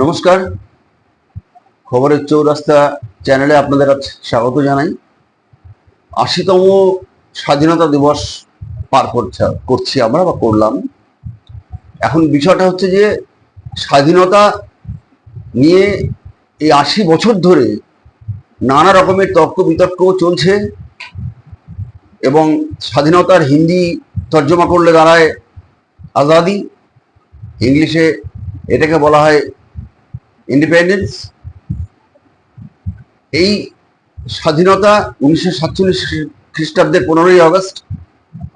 নমস্কার, খবরের চৌরাস্তা চ্যানেলে আপনাদের স্বাগত জানাই। ৮০তম স্বাধীনতা দিবস পার করছি আমরা বা করলাম। এখন বিষয়টা হচ্ছে যে স্বাধীনতা নিয়ে এই ৮০ বছর ধরে নানা রকমের তর্ক বিতর্ক চলছে এবং স্বাধীনতার হিন্দি তর্জমা করলে দাঁড়ায় আজাদি, ইংলিশে এটাকে বলা হয় ইন্ডিপেন্ডেন্স। এই স্বাধীনতা 1947 খ্রিস্টাব্দের 15ই আগস্ট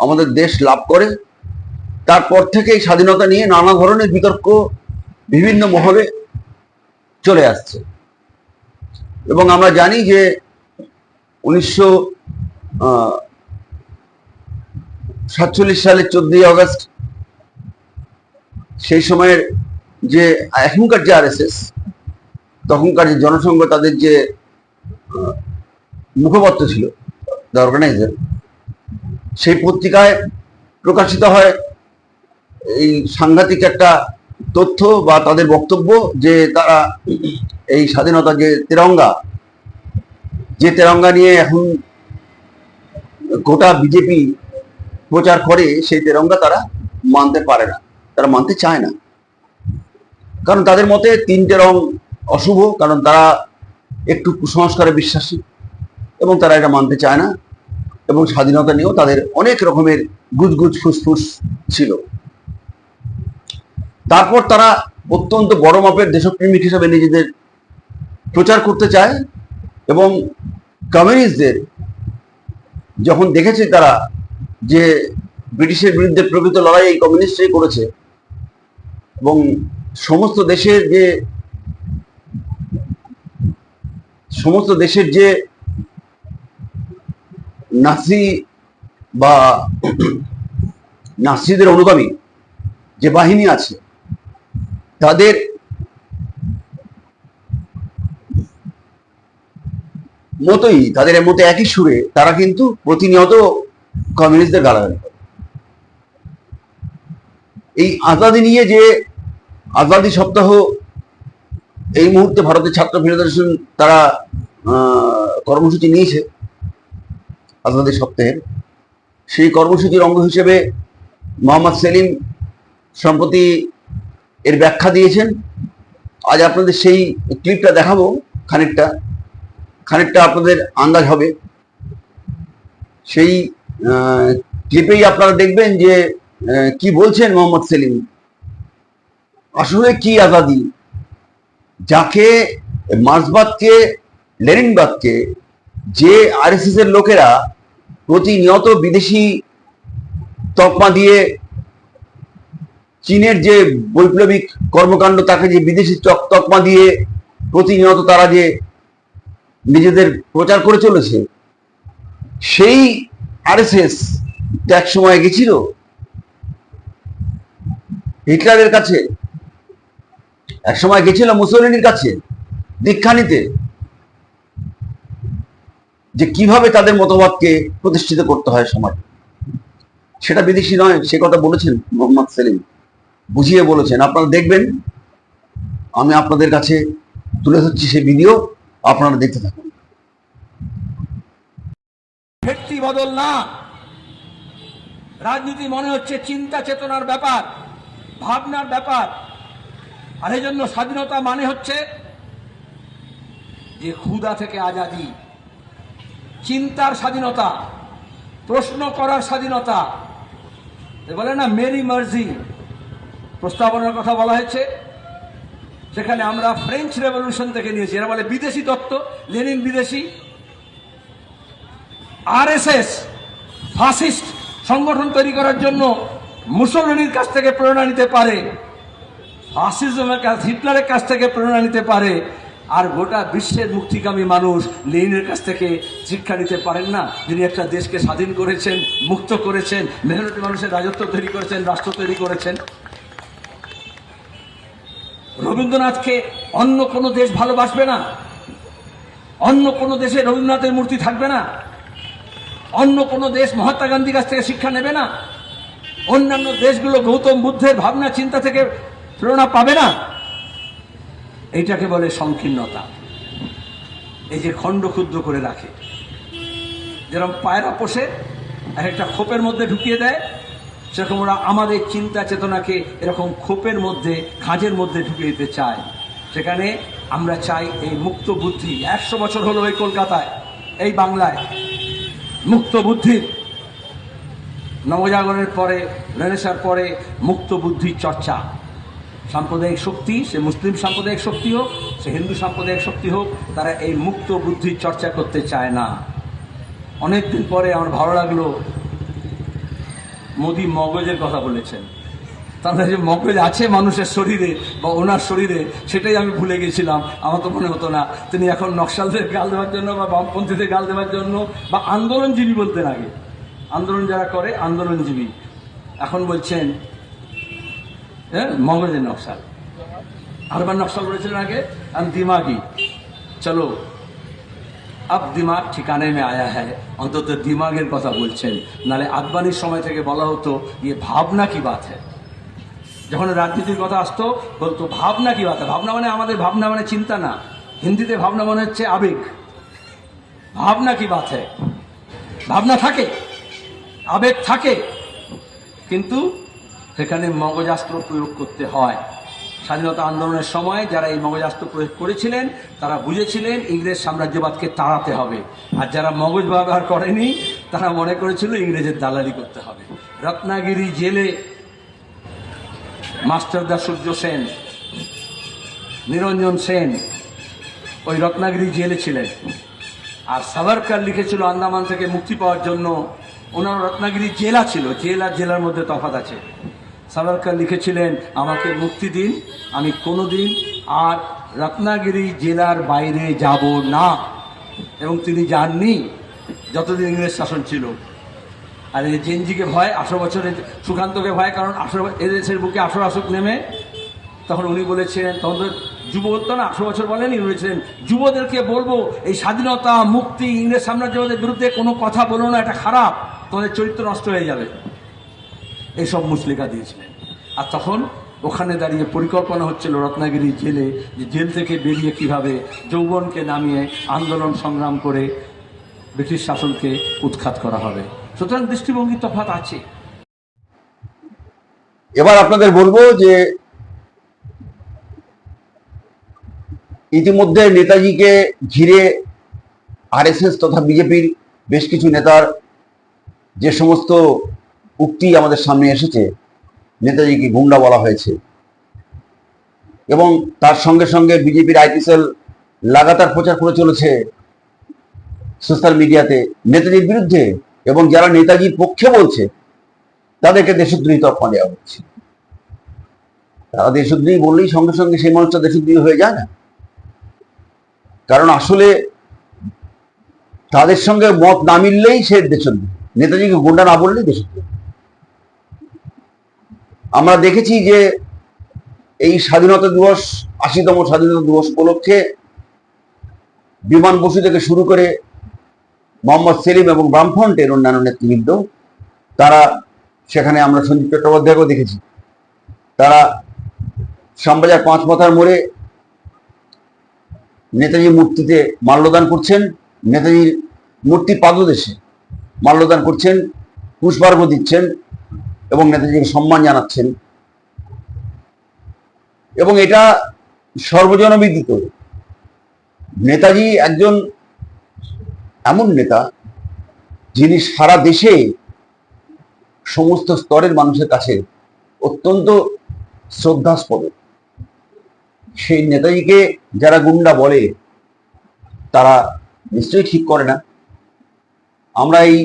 আমাদের দেশ লাভ করে। তারপর থেকে এই স্বাধীনতা নিয়ে নানা ধরনের বিতর্ক বিভিন্ন মহলে চলে আসছে এবং আমরা জানি যে 1947 সালের 14ই আগস্ট সেই সময়ের যে এখনকার যে আরএসএস, তখনকার যে জনসংঘ, তাদের যে মুখপত্র ছিল দ্য অর্গানাইজার, সেই পত্রিকায় প্রকাশিত হয় এই সাংঘাতিক একটা তথ্য বা তাদের বক্তব্য যে তারা এই স্বাধীনতা যে তেরঙ্গা নিয়ে এখন গোটা বিজেপি প্রচার করে, সেই তেরঙ্গা তারা মানতে পারে না, তারা মানতে চায় না। কারণ তাদের মতে তিনটে রং অশুভ, কারণ তারা একটু কুসংস্কারে বিশ্বাসী এবং তারা এটা মানতে চায় না। এবং স্বাধীনতা নিয়েও তাদের অনেক রকমের গুজগুজ ফুসফুস ছিল। তারপর তারা অত্যন্ত বড় মাপের দেশপ্রেমিক হিসেবে নিজেদের প্রচার করতে চায় এবং কমিউনিস্টদের যখন দেখেছে তারা যে ব্রিটিশের বিরুদ্ধে প্রকৃত লড়াই এই কমিউনিস্টরাই করেছে এবং সমস্ত দেশের যে নাসি বা নাসিদের অনুগামী যে বাহিনী আছে, তাদের মতো একই সুরে তারা কিন্তু প্রতিনিয়ত কমিউনিস্টদের গালাগালি করে। এই আজাদি নিয়ে যে আজাদি সপ্তাহ এই মুহূর্তে ভারতের ছাত্র ফেডারেশন তারা কর্মসূচি নিয়েছে আজাদি সপ্তাহের, সেই কর্মসূচির অঙ্গ হিসেবে মোহাম্মদ সেলিম সম্প্রতি এর ব্যাখ্যা দিয়েছেন। আজ আপনাদের সেই ক্লিপটা দেখাবো, খানিকটা আপনাদের আন্দাজ হবে। সেই ক্লিপেই আপনারা দেখবেন যে কি বলছেন মোহাম্মদ সেলিম। আসলে কি আজাদি, যাকে মার্ক্সবাদকে, লেনিনবাদকে যে আরএসএস এর লোকেরা প্রতিনিয়ত বিদেশি তকমা দিয়ে, চীনের যে বৈপ্লবিক কর্মকাণ্ড তাকে যে বিদেশি তকমা দিয়ে প্রতিনিয়ত তারা যে নিজেদের প্রচার করে চলেছে, সেই আরএসএস এক সময় গেছিল হিটলারের কাছে, এক সময় গেছিল মুসোলিনির কাছে দীক্ষা নিতে, যে কিভাবে তাদের মতবাদকে প্রতিষ্ঠিত করতে হয় সমাজে। সেটা বিদেশি নয়, সে কথা বলেছেন মোহাম্মদ সেলিম, বুঝিয়ে বলেছেন। আপনারা দেখবেন, আমি আপনাদের কাছে তুলে ধরছি সেই ভিডিও, আপনারা দেখতে থাকুন। ব্যক্তি বদল না, রাজনীতি মনে হচ্ছে চিন্তা চেতনার ব্যাপার, ভাবনার ব্যাপার। আর এই জন্য স্বাধীনতা মানে হচ্ছে যে ক্ষুধা থেকে আজাদি, চিন্তার স্বাধীনতা, প্রশ্ন করার স্বাধীনতা। বলে না মেরি মার্জি প্রস্তাবনার কথা বলা হয়েছে, সেখানে আমরা ফ্রেঞ্চ রেভলিউশন থেকে নিয়েছি। এরা বলে বিদেশি তত্ত্ব, লেনিন বিদেশি। আরএসএস ফাসিস্ট সংগঠন তৈরি করার জন্য মুসোলিনির কাছ থেকে প্রেরণা নিতে পারে, ফাসিজমের কাছ, হিটলারের কাছ থেকে প্রেরণা নিতে পারে। আর গোটা বিশ্বের মুক্তিকামী মানুষ লেনিনের কাছ থেকে শিক্ষা নিতে পারেন না, যিনি একটা দেশকে স্বাধীন করেছেন, মুক্ত করেছেন, মেহনতি মানুষের রাজত্ব তৈরি করেছেন, রাষ্ট্র তৈরি করেছেন। রবীন্দ্রনাথকে অন্য কোনো দেশ ভালোবাসবে না, অন্য কোনো দেশে রবীন্দ্রনাথের মূর্তি থাকবে না, অন্য কোনো দেশ মহাত্মা গান্ধীর কাছ থেকে শিক্ষা নেবে না, অন্যান্য দেশগুলো গৌতম বুদ্ধের ভাবনা চিন্তা থেকে প্রেরণা পাবে না। এইটাকে বলে সংকীর্ণতা। এই যে খণ্ড ক্ষুদ্র করে রাখে, যেরকম পায়রা পোষে এক একটা খোপের মধ্যে ঢুকিয়ে দেয়, সেরকম ওরা আমাদের চিন্তা চেতনাকে এরকম খোপের মধ্যে, খাঁজের মধ্যে ঢুকিয়ে দিতে চায়। সেখানে আমরা চাই এই মুক্ত বুদ্ধি। 100 বছর হলো এই কলকাতায়, এই বাংলায় মুক্ত বুদ্ধির, নবজাগরণের পরে, রেনেসার পরে মুক্ত বুদ্ধির চর্চা। সাম্প্রদায়িক শক্তি, সে মুসলিম সাম্প্রদায়িক শক্তি হোক, সে হিন্দু সাম্প্রদায়িক শক্তি হোক, তারা এই মুক্ত বুদ্ধির চর্চা করতে চায় না। অনেকদিন পরে আমার ভালো লাগলো মোদি মগজের কথা বলেছেন। তাহলে যে মগজ আছে মানুষের শরীরে বা ওনার শরীরে, সেটাই আমি ভুলে গেছিলাম। আমার তো মনে হতো না তিনি এখন নকশালদের গাল দেওয়ার জন্য বা বামপন্থীদের গাল দেওয়ার জন্য বা আন্দোলনজীবী বলতেন আগে, আন্দোলন যারা করে আন্দোলনজীবী, এখন বলছেন হ্যাঁ মগজের নকশাল। আরবার নকশাল বলেছিলেন আগে আমি দিমাগি, চলো আব দিমাগ ঠিকানে মে আয়া হ্যায়, অন্তত দিমাগের কথা বলছেন। নালে আদবানির সময় থেকে বলা হতো ইয়ে ভাবনা কি বাত হ্যায়। যখন রাজনীতির কথা আসতো বলতো ভাবনা কি বাত হ্যায়। ভাবনা মানে আমাদের ভাবনা মানে চিন্তা না, হিন্দিতে ভাবনা মানে হচ্ছে আবেগ। ভাবনা কি বাত হ্যায়, ভাবনা থাকে, আবেগ থাকে, কিন্তু সেখানে মগজাস্ত্র প্রয়োগ করতে হয়। স্বাধীনতা আন্দোলনের সময় যারা এই মগজাস্ত্র প্রয়োগ করেছিলেন তারা বুঝেছিলেন ইংরেজ সাম্রাজ্যবাদকে তাড়াতে হবে, আর যারা মগজ ব্যবহার করেনি তারা মনে করেছিল ইংরেজের দালালি করতে হবে। রত্নাগিরি জেলে মাস্টারদা সূর্য সেন, নিরঞ্জন সেন ওই রত্নাগিরি জেলে ছিলেন। আর সাভারকার লিখেছিল আন্দামান থেকে মুক্তি পাওয়ার জন্য, ওনার রত্নাগিরি জেলা ছিল, জেল আর জেলার মধ্যে তফাৎ আছে। সাভারকার লিখেছিলেন আমাকে মুক্তি দিন, আমি কোনোদিন আর রত্নাগিরি জেলার বাইরে যাব না। এবং তিনি যাননি যতদিন ইংরেজ শাসন ছিল। আর এই জেনজিকে ভয়, 18 বছরের সুকান্তকে ভয়, কারণ 18 এদেশের বুকে 18 আসুক নেমে, তখন উনি বলেছিলেন, তখন তো যুব হতো না, 18 বছর বলেনি, উনি বলেছিলেন যুবদেরকে বলবো এই স্বাধীনতা মুক্তি ইংরেজ সাম্রাজ্যবাদের বিরুদ্ধে কোনো কথা বলো না, এটা খারাপ, তোমাদের চরিত্র নষ্ট হয়ে যাবে। এইসব মুচলেখা দিয়েছিলেন। আর তখন ওখানে দাঁড়িয়ে পরিকল্পনা হচ্ছিল রত্নাগিরি জেলে, যে জেল থেকে বেরিয়ে কিভাবে যৌবনকে নামিয়ে আন্দোলন সংগ্রাম করে ব্রিটিশ শাসনকে উৎখাত করা হবে। সুতরাং দৃষ্টিভঙ্গি তফাৎ আছে। এবার আপনাদের বলবো যে ইতিমধ্যে নেতাজিকে ঘিরে আরএসএস তথা বিজেপির বেশ কিছু নেতার যে সমস্ত উক্তি আমাদের সামনে এসেছে, নেতাজিকে গুন্ডা বলা হয়েছে, এবং তার সঙ্গে সঙ্গে বিজেপির আইটি সেল লাগাতার প্রচার করে চলেছে সোশ্যাল মিডিয়াতে নেতাজির বিরুদ্ধে, এবং যারা নেতাজির পক্ষে বলছে তাদেরকে দেশদ্রোহী তকমা দেওয়া হচ্ছে। তারা দেশদ্রোহী বললেই সঙ্গে সঙ্গে সেই মানুষটা দেশদ্রোহী হয়ে যায় না, কারণ আসলে তাদের সঙ্গে মত না মিললেই সে দেশদ্রোহী, নেতাজিকে গুন্ডা না বললেই দেশদ্রোহী। আমরা দেখেছি যে এই স্বাধীনতা দিবস, 80তম স্বাধীনতা দিবস উপলক্ষে বিমান বসু থেকে শুরু করে মোহাম্মদ সেলিম এবং বামফ্রন্টের অন্যান্য নেতৃবৃন্দ, তারা সেখানে, আমরা সঞ্জীব চট্টোপাধ্যায়কেও দেখেছি, তারা শ্যামবাজার 5 মাথার মোড়ে নেতাজির মূর্তিতে মাল্যদান করছেন, নেতাজির মূর্তির পাদদেশে মাল্যদান করছেন, পুষ্পার্ঘ্য দিচ্ছেন এবং নেতাজিকে সম্মান জানাচ্ছেন। এবং এটা সর্বজনবিদিত, নেতাজি একজন এমন নেতা যিনি সারা দেশে সমস্ত স্তরের মানুষের কাছে অত্যন্ত শ্রদ্ধাস্পদ। সেই নেতাজিকে যারা গুন্ডা বলে তারা নিশ্চয়ই ঠিক করে না। আমরা এই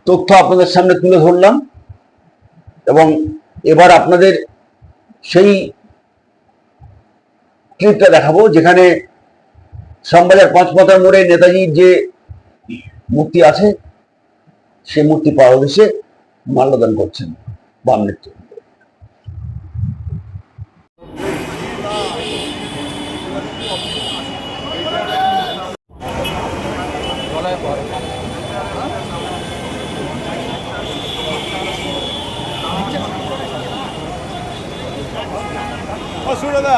তথ্য আপনাদের সামনে তুলে ধরলাম, এবং এবার আপনাদের সেই ক্লিপটা দেখাবো যেখানে শ্যামবাজার 5 মাথার মোড়ে নেতাজির যে মূর্তি আছে সে মূর্তি পাদদেশে মাল্যদান করছেন বাম নেতৃত্ব। অসুবিধা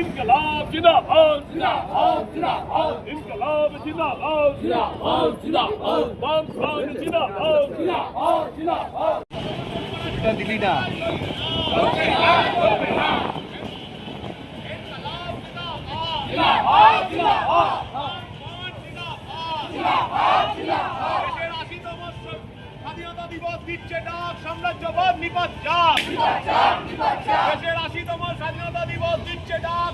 इनकलाब जिंदाबाद जिंदाबाद जिंदाबाद इनकलाब जिंदाबाद जिंदाबाद जिंदाबाद वामफ्रंट जिंदाबाद जिंदाबाद जिंदाबाद दिल्ली ना जिंदाबाद जिंदाबाद जिंदाबाद जिंदाबाद স্বাধীনতা দিবস দিচ্ছে ডাক সাম্রাজ্যবাদ নিপাত যাক দেশের ৮০তম স্বাধীনতা দিবস দিচ্ছে ডাক